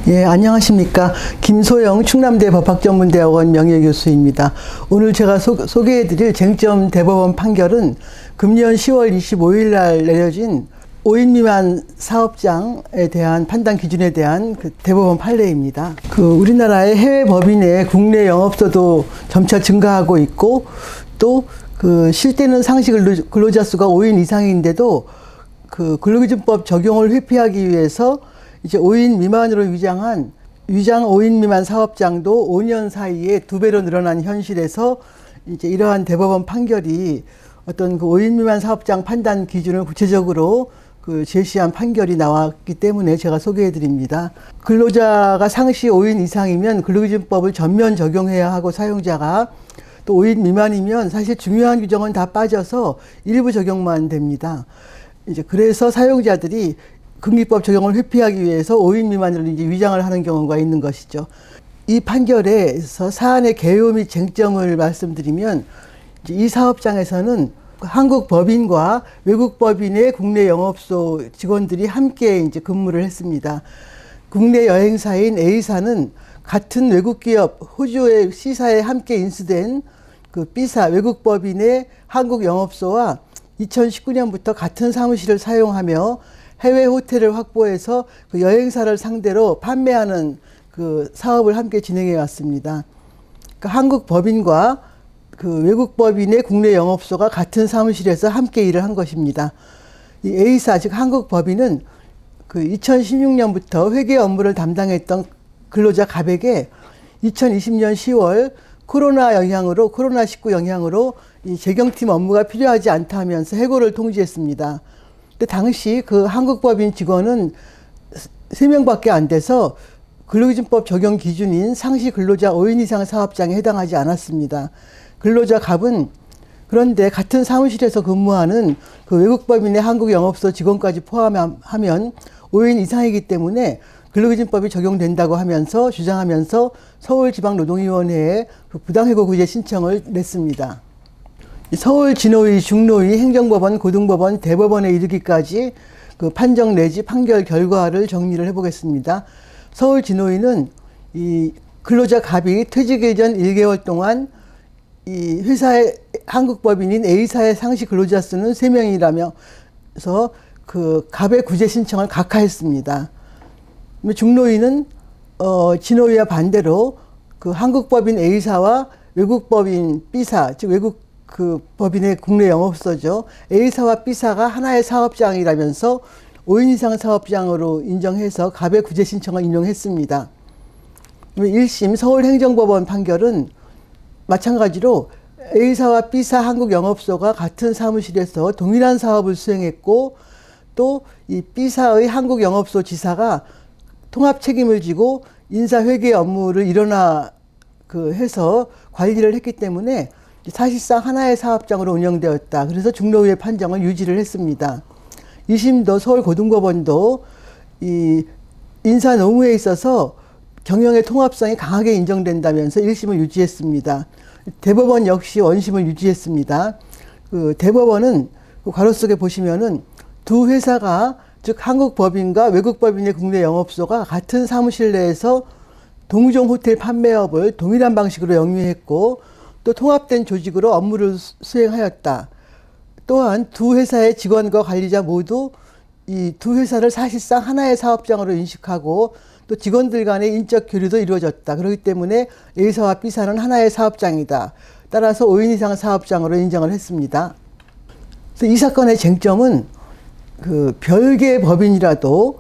예, 안녕하십니까. 김소영 충남대 법학전문대학원 명예교수입니다. 오늘 제가 소개해드릴 쟁점 대법원 판결은 금년 10월 25일 날 내려진 5인 미만 사업장에 대한 판단 기준에 대한 그 대법원 판례입니다. 우리나라의 해외 법인의 국내 영업소도 점차 증가하고 있고, 또 실제는 상시 근로자 수가 5인 이상인데도 근로기준법 적용을 회피하기 위해서 이제 5인 미만으로 위장 5인 미만 사업장도 5년 사이에 2배로 늘어난 현실에서 이제 이러한 대법원 판결이 어떤 5인 미만 사업장 판단 기준을 구체적으로 제시한 판결이 나왔기 때문에 제가 소개해 드립니다. 근로자가 상시 5인 이상이면 근로기준법을 전면 적용해야 하고, 사용자가 또 5인 미만이면 사실 중요한 규정은 다 빠져서 일부 적용만 됩니다. 이제 그래서 사용자들이 근기법 적용을 회피하기 위해서 5인 미만으로 이제 위장을 하는 경우가 있는 것이죠. 이 판결에서 사안의 개요 및 쟁점을 말씀드리면, 이제 이 사업장에서는 한국 법인과 외국 법인의 국내 영업소 직원들이 함께 이제 근무를 했습니다. 국내 여행사인 A사는 같은 외국 기업 호주의 C사에 함께 인수된 B사 외국 법인의 한국 영업소와 2019년부터 같은 사무실을 사용하며 해외 호텔을 확보해서 여행사를 상대로 판매하는 사업을 함께 진행해 왔습니다. 한국 법인과 외국 법인의 국내 영업소가 같은 사무실에서 함께 일을 한 것입니다. 이 A사, 즉 한국 법인은 2016년부터 회계 업무를 담당했던 근로자 갑에게 2020년 10월 코로나19 영향으로 이 재경팀 업무가 필요하지 않다 하면서 해고를 통지했습니다. 근데 당시 한국 법인 직원은 3명밖에 안 돼서 근로기준법 적용 기준인 상시 근로자 5인 이상 사업장에 해당하지 않았습니다. 근로자 갑은 그런데 같은 사무실에서 근무하는 외국 법인의 한국 영업소 직원까지 포함하면 5인 이상이기 때문에 근로기준법이 적용된다고 주장하면서 서울지방노동위원회에 부당해고 구제 신청을 냈습니다. 서울 진호위, 중노위, 행정법원, 고등법원, 대법원에 이르기까지 판정 내지 판결 결과를 정리를 해보겠습니다. 서울 진호위는 이 근로자 갑이 퇴직일 전 1개월 동안 이 회사의 한국 법인인 A사의 상시 근로자 수는 3명이라면서 갑의 구제 신청을 각하했습니다. 중노위는 진호위와 반대로 한국 법인 A사와 외국 법인 B사, 즉 외국 법인의 국내 영업소죠. A사와 B사가 하나의 사업장이라면서 5인 이상 사업장으로 인정해서 갑의 구제 신청을 인용했습니다. 1심 서울행정법원 판결은 마찬가지로 A사와 B사 한국 영업소가 같은 사무실에서 동일한 사업을 수행했고, 또 이 B사의 한국 영업소 지사가 통합 책임을 지고 인사회계 업무를 해서 관리를 했기 때문에 사실상 하나의 사업장으로 운영되었다. 그래서 중노위의 판정을 유지를 했습니다. 2심도 서울고등법원도 이 인사 노무에 있어서 경영의 통합성이 강하게 인정된다면서 1심을 유지했습니다. 대법원 역시 원심을 유지했습니다. 대법원은 괄호 속에 보시면은 두 회사가, 즉 한국 법인과 외국 법인의 국내 영업소가 같은 사무실 내에서 동종 호텔 판매업을 동일한 방식으로 영위했고, 또 통합된 조직으로 업무를 수행하였다. 또한 두 회사의 직원과 관리자 모두 이 두 회사를 사실상 하나의 사업장으로 인식하고, 또 직원들 간의 인적 교류도 이루어졌다. 그렇기 때문에 A사와 B사는 하나의 사업장이다. 따라서 5인 이상 사업장으로 인정을 했습니다. 그래서 이 사건의 쟁점은 별개의 법인이라도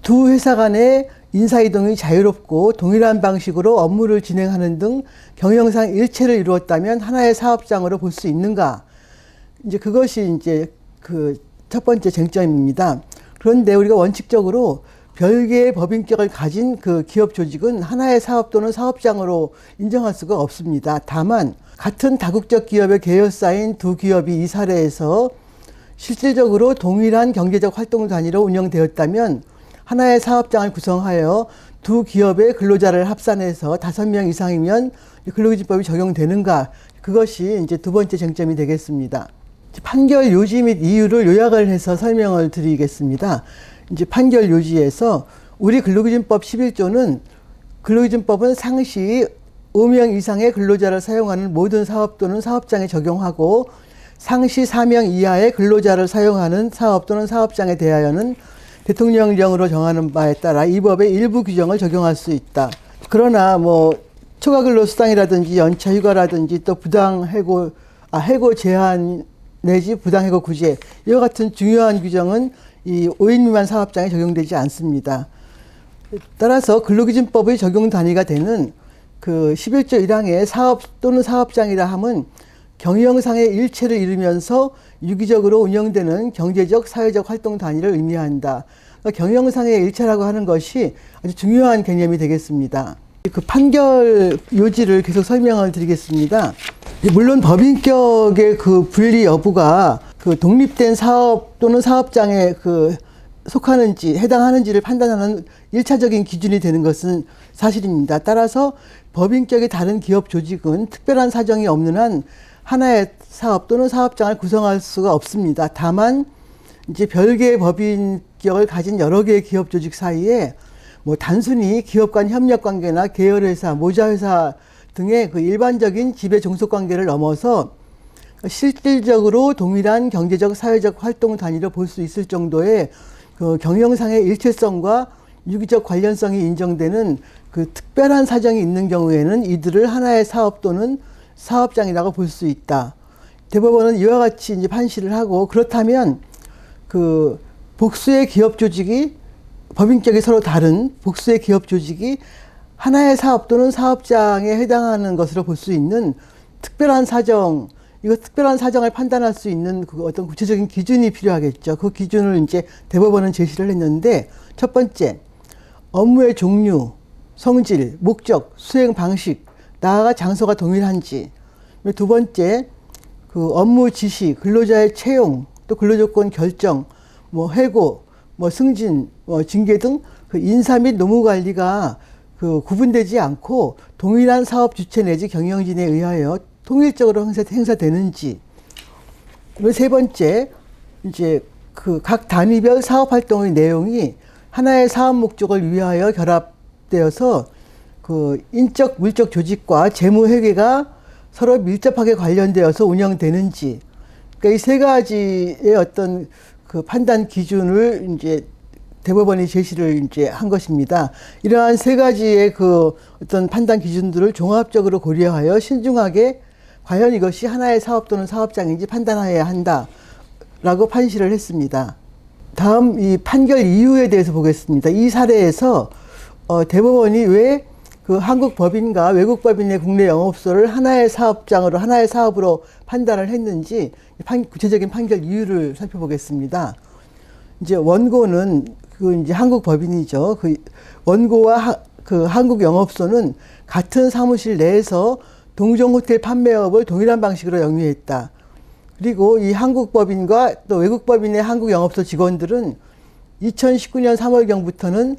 두 회사 간의 인사이동이 자유롭고 동일한 방식으로 업무를 진행하는 등 경영상 일체를 이루었다면 하나의 사업장으로 볼 수 있는가? 이제 그것이 이제 첫 번째 쟁점입니다. 그런데 우리가 원칙적으로 별개의 법인격을 가진 기업 조직은 하나의 사업 또는 사업장으로 인정할 수가 없습니다. 다만 같은 다국적 기업의 계열사인 두 기업이 이 사례에서 실질적으로 동일한 경제적 활동 단위로 운영되었다면 하나의 사업장을 구성하여 두 기업의 근로자를 합산해서 5명 이상이면 근로기준법이 적용되는가? 그것이 이제 두 번째 쟁점이 되겠습니다. 판결 요지 및 이유를 요약을 해서 설명을 드리겠습니다. 이제 판결 요지에서 우리 근로기준법 11조는 근로기준법은 상시 5명 이상의 근로자를 사용하는 모든 사업 또는 사업장에 적용하고 상시 4명 이하의 근로자를 사용하는 사업 또는 사업장에 대하여는 대통령령으로 정하는 바에 따라 이 법의 일부 규정을 적용할 수 있다. 그러나 뭐 초과근로수당이라든지 연차휴가라든지 또 해고 제한 내지 부당해고 구제 이와 같은 중요한 규정은 이 5인 미만 사업장에 적용되지 않습니다. 따라서 근로기준법의 적용 단위가 되는 그 11조 1항의 사업 또는 사업장이라 함은 경영상의 일체를 이루면서 유기적으로 운영되는 경제적, 사회적 활동 단위를 의미한다. 그러니까 경영상의 일체라고 하는 것이 아주 중요한 개념이 되겠습니다. 그 판결 요지를 계속 설명을 드리겠습니다. 물론 법인격의 그 분리 여부가 그 독립된 사업 또는 사업장에 그 속하는지 해당하는지를 판단하는 1차적인 기준이 되는 것은 사실입니다. 따라서 법인격의 다른 기업 조직은 특별한 사정이 없는 한 하나의 사업 또는 사업장을 구성할 수가 없습니다. 다만 이제 별개의 법인격을 가진 여러 개의 기업 조직 사이에 뭐 단순히 기업 간 협력 관계나 계열회사, 모자회사 등의 그 일반적인 지배 종속 관계를 넘어서 실질적으로 동일한 경제적, 사회적 활동 단위로 볼 수 있을 정도의 그 경영상의 일체성과 유기적 관련성이 인정되는 그 특별한 사정이 있는 경우에는 이들을 하나의 사업 또는 사업장이라고 볼 수 있다. 대법원은 이와 같이 이제 판시를 하고, 그렇다면 그 복수의 기업 조직이 법인격이 서로 다른 복수의 기업 조직이 하나의 사업 또는 사업장에 해당하는 것으로 볼 수 있는 특별한 사정, 이거 특별한 사정을 판단할 수 있는 그 어떤 구체적인 기준이 필요하겠죠. 그 기준을 이제 대법원은 제시를 했는데, 첫 번째, 업무의 종류, 성질, 목적, 수행 방식, 나아가 장소가 동일한지. 두 번째, 그 업무 지시, 근로자의 채용, 또 근로조건 결정, 뭐 해고, 뭐 승진, 뭐 징계 등 그 인사 및 노무 관리가 그 구분되지 않고 동일한 사업 주체 내지 경영진에 의하여 통일적으로 행사되는지. 세 번째, 이제 그 각 단위별 사업 활동의 내용이 하나의 사업 목적을 위하여 결합되어서 그 인적 물적 조직과 재무 회계가 서로 밀접하게 관련되어서 운영되는지. 그러니까 이 세 가지의 어떤 그 판단 기준을 이제 대법원이 제시를 이제 한 것입니다. 이러한 세 가지의 그 어떤 판단 기준들을 종합적으로 고려하여 신중하게 과연 이것이 하나의 사업 또는 사업장인지 판단해야 한다라고 판시를 했습니다. 다음 이 판결 이유에 대해서 보겠습니다. 이 사례에서 대법원이 왜 그 한국 법인과 외국 법인의 국내 영업소를 하나의 사업장으로, 하나의 사업으로 판단을 했는지 구체적인 판결 이유를 살펴보겠습니다. 이제 원고는 그 이제 한국 법인이죠. 그 원고와 그 한국 영업소는 같은 사무실 내에서 동종 호텔 판매업을 동일한 방식으로 영위했다. 그리고 이 한국 법인과 또 외국 법인의 한국 영업소 직원들은 2019년 3월경부터는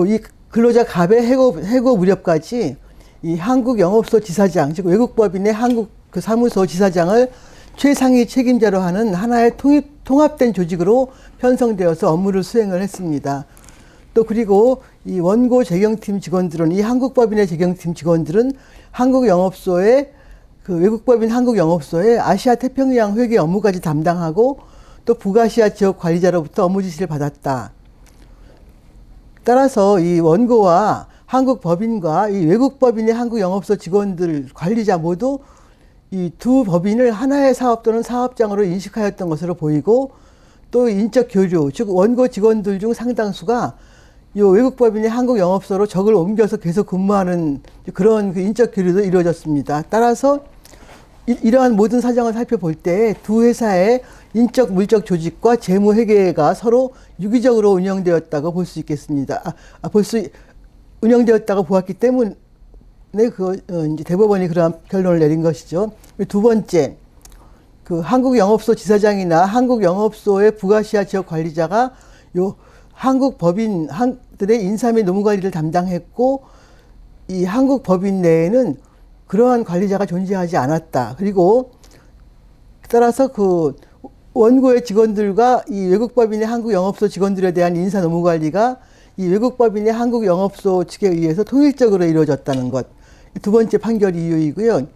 이 근로자 갑의 해고 무렵까지 이 한국 영업소 지사장, 즉 외국 법인의 한국 그 사무소 지사장을 최상위 책임자로 하는 하나의 통합된 조직으로 편성되어서 업무를 수행을 했습니다. 또 그리고 이 원고 재경팀 직원들은, 이 한국법인의 재경팀 직원들은 한국 영업소의 그 외국법인 한국 영업소의 아시아 태평양 회계 업무까지 담당하고 또 북아시아 지역 관리자로부터 업무 지시를 받았다. 따라서 이 원고와 한국 법인과 이 외국 법인의 한국 영업소 직원들, 관리자 모두 이 두 법인을 하나의 사업 또는 사업장으로 인식하였던 것으로 보이고, 또 인적 교류, 즉 원고 직원들 중 상당수가 이 외국 법인의 한국 영업소로 적을 옮겨서 계속 근무하는 그런 그 인적 교류도 이루어졌습니다. 따라서 이러한 모든 사정을 살펴볼 때 두 회사의 인적 물적 조직과 재무 회계가 서로 유기적으로 운영되었다고 볼 수 있겠습니다. 운영되었다고 보았기 때문에 이제 대법원이 그러한 결론을 내린 것이죠. 두 번째, 그 한국 영업소 지사장이나 한국 영업소의 북아시아 지역 관리자가 요 한국 법인들의 인사 및 노무 관리를 담당했고, 이 한국 법인 내에는 그러한 관리자가 존재하지 않았다. 그리고 따라서 그 원고의 직원들과 이 외국 법인의 한국 영업소 직원들에 대한 인사 노무 관리가 이 외국 법인의 한국 영업소 측에 의해서 통일적으로 이루어졌다는 것. 두 번째 판결 이유이고요.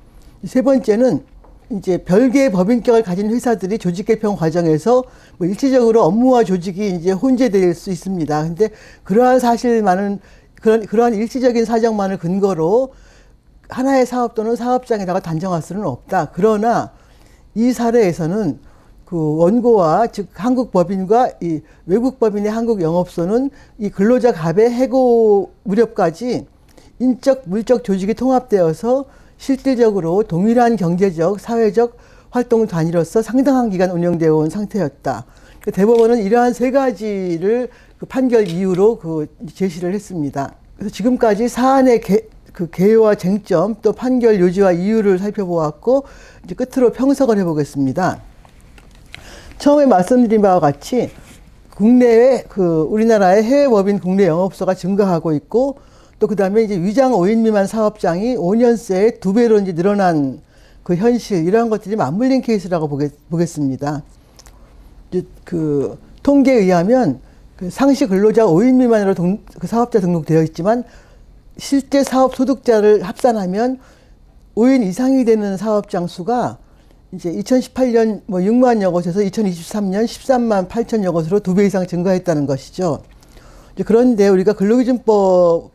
세 번째는 이제 별개의 법인격을 가진 회사들이 조직 개편 과정에서 뭐 일시적으로 업무와 조직이 이제 혼재될 수 있습니다. 근데 그러한 사실만은 그러한 일시적인 사정만을 근거로 하나의 사업 또는 사업장에다가 단정할 수는 없다. 그러나 이 사례에서는 그 원고와 즉 한국 법인과 이 외국 법인의 한국 영업소는 이 근로자 갑의 해고 무렵까지 인적 물적 조직이 통합되어서 실질적으로 동일한 경제적 사회적 활동 단위로서 상당한 기간 운영되어 온 상태였다. 대법원은 이러한 세 가지를 그 판결 이유로 그 제시를 했습니다. 그래서 지금까지 사안의 그 개요와 쟁점 또 판결 요지와 이유를 살펴보았고 이제 끝으로 평석을 해보겠습니다. 처음에 말씀드린 바와 같이 국내에 그 우리나라의 해외 법인 국내 영업소가 증가하고 있고 또 그다음에 이제 위장 5인 미만 사업장이 5년 새에 2배로 이제 늘어난 그 현실 이러한 것들이 맞물린 케이스라고 보겠습니다. 이제 그 통계에 의하면 그 상시 근로자 5인 미만으로 그 사업자 등록되어 있지만 실제 사업 소득자를 합산하면 5인 이상이 되는 사업장 수가 이제 2018년 뭐 6만여 곳에서 2023년 13만 8천여 곳으로 2배 이상 증가했다는 것이죠. 이제 그런데 우리가 근로기준법의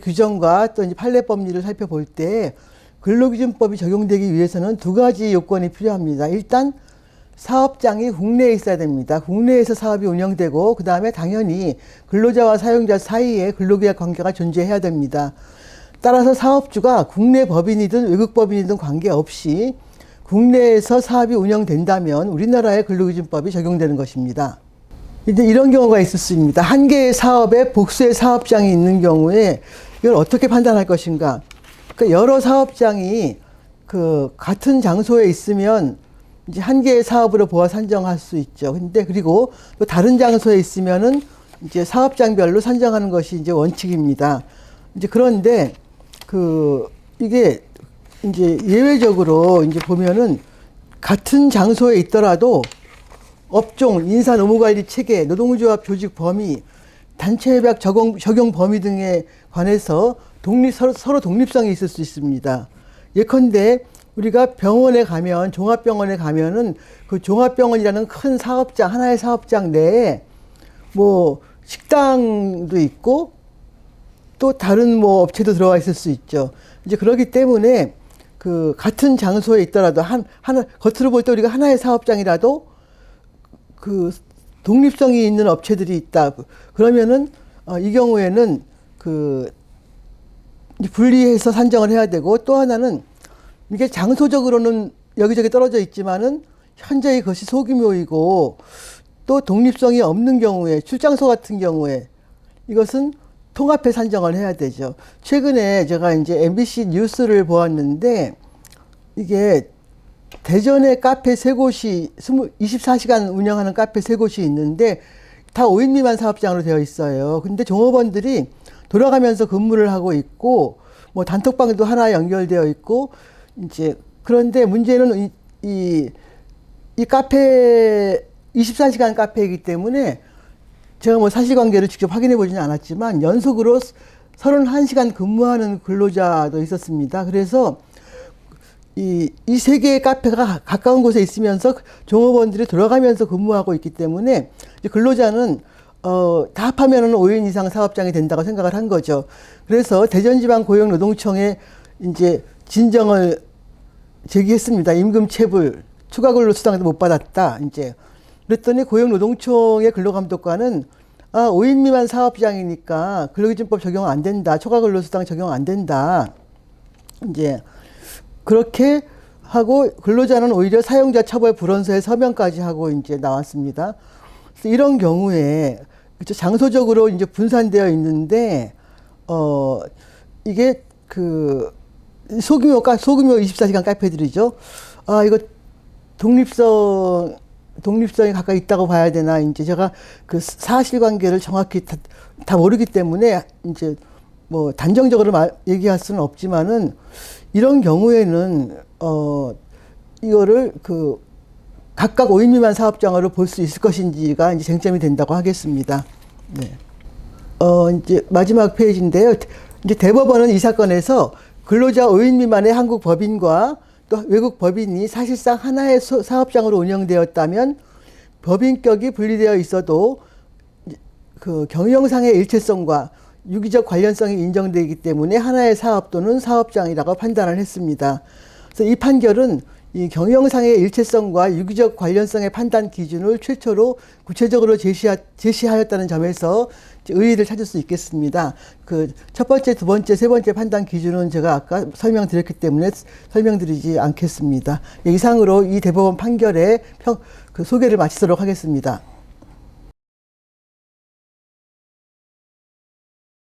규정과 또 이제 판례법리를 살펴볼 때 근로기준법이 적용되기 위해서는 두 가지 요건이 필요합니다. 일단 사업장이 국내에 있어야 됩니다. 국내에서 사업이 운영되고 그 다음에 당연히 근로자와 사용자 사이에 근로계약 관계가 존재해야 됩니다. 따라서 사업주가 국내 법인이든 외국 법인이든 관계없이 국내에서 사업이 운영된다면 우리나라의 근로기준법이 적용되는 것입니다. 이제 이런 경우가 있을 수 있습니다. 한 개의 사업에 복수의 사업장이 있는 경우에 이걸 어떻게 판단할 것인가? 그러니까 여러 사업장이 그 같은 장소에 있으면 이제 한 개의 사업으로 보아 산정할 수 있죠. 근데 그리고 또 다른 장소에 있으면은 이제 사업장별로 산정하는 것이 이제 원칙입니다. 이제 그런데 그 이게 이제 예외적으로 이제 보면은 같은 장소에 있더라도 업종, 인사 노무 관리 체계, 노동조합 조직 범위, 단체 협약 적용 범위 등에 관해서 서로 독립성이 있을 수 있습니다. 예컨대 우리가 병원에 가면 종합병원에 가면은 그 종합병원이라는 큰 사업장 하나의 사업장 내에 뭐 식당도 있고 또 다른 뭐 업체도 들어가 있을 수 있죠. 이제 그렇기 때문에 그 같은 장소에 있더라도 하나 겉으로 볼 때 우리가 하나의 사업장이라도 그 독립성이 있는 업체들이 있다. 그러면은 이 경우에는 그 분리해서 산정을 해야 되고 또 하나는 이게 장소적으로는 여기저기 떨어져 있지만은 현재 그것이 소규모이고 또 독립성이 없는 경우에 출장소 같은 경우에 이것은 통합해 산정을 해야 되죠. 최근에 제가 이제 MBC 뉴스를 보았는데 이게 대전에 카페 3곳이 24시간 운영하는 카페 3곳이 있는데 다 5인 미만 사업장으로 되어 있어요. 근데 종업원들이 돌아가면서 근무를 하고 있고 뭐 단톡방도 하나 연결되어 있고 이제 그런데 문제는 이 카페 24시간 카페이기 때문에 제가 뭐 사실관계를 직접 확인해 보지는 않았지만 연속으로 31시간 근무하는 근로자도 있었습니다. 그래서 이 세 개의 카페가 가까운 곳에 있으면서 종업원들이 돌아가면서 근무하고 있기 때문에 이제 근로자는 다 합하면은 5인 이상 사업장이 된다고 생각을 한 거죠. 그래서 대전지방고용노동청에 이제 진정을 제기했습니다. 임금 체불, 추가 근로 수당도 못 받았다. 이제 그랬더니 고용노동청의 근로감독관은 5인 미만 사업장이니까 근로기준법 적용 안 된다. 초과 근로 수당 적용 안 된다. 이제 그렇게 하고 근로자는 오히려 사용자 처벌 불원서에 서명까지 하고 이제 나왔습니다. 그래서 이런 경우에 장소적으로 이제 분산되어 있는데 이게 그 소규모 24시간 카페들이죠. 이거 독립성이 가까이 있다고 봐야 되나 이제 제가 그 사실관계를 정확히 다 모르기 때문에 이제 뭐 단정적으로 얘기할 수는 없지만은 이런 경우에는 이거를 그 각각 5인 미만 사업장으로 볼 수 있을 것인지가 이제 쟁점이 된다고 하겠습니다. 네. 이제 마지막 페이지인데요. 이제 대법원은 이 사건에서 근로자 5인 미만의 한국 법인과 또 외국 법인이 사실상 하나의 사업장으로 운영되었다면 법인격이 분리되어 있어도 그 경영상의 일체성과 유기적 관련성이 인정되기 때문에 하나의 사업 또는 사업장이라고 판단을 했습니다. 그래서 이 판결은 이 경영상의 일체성과 유기적 관련성의 판단 기준을 최초로 구체적으로 제시하였다는 점에서 의의를 찾을 수 있겠습니다. 그 첫 번째, 두 번째, 세 번째 판단 기준은 제가 아까 설명드렸기 때문에 설명드리지 않겠습니다. 이상으로 이 대법원 판결의 소개를 마치도록 하겠습니다.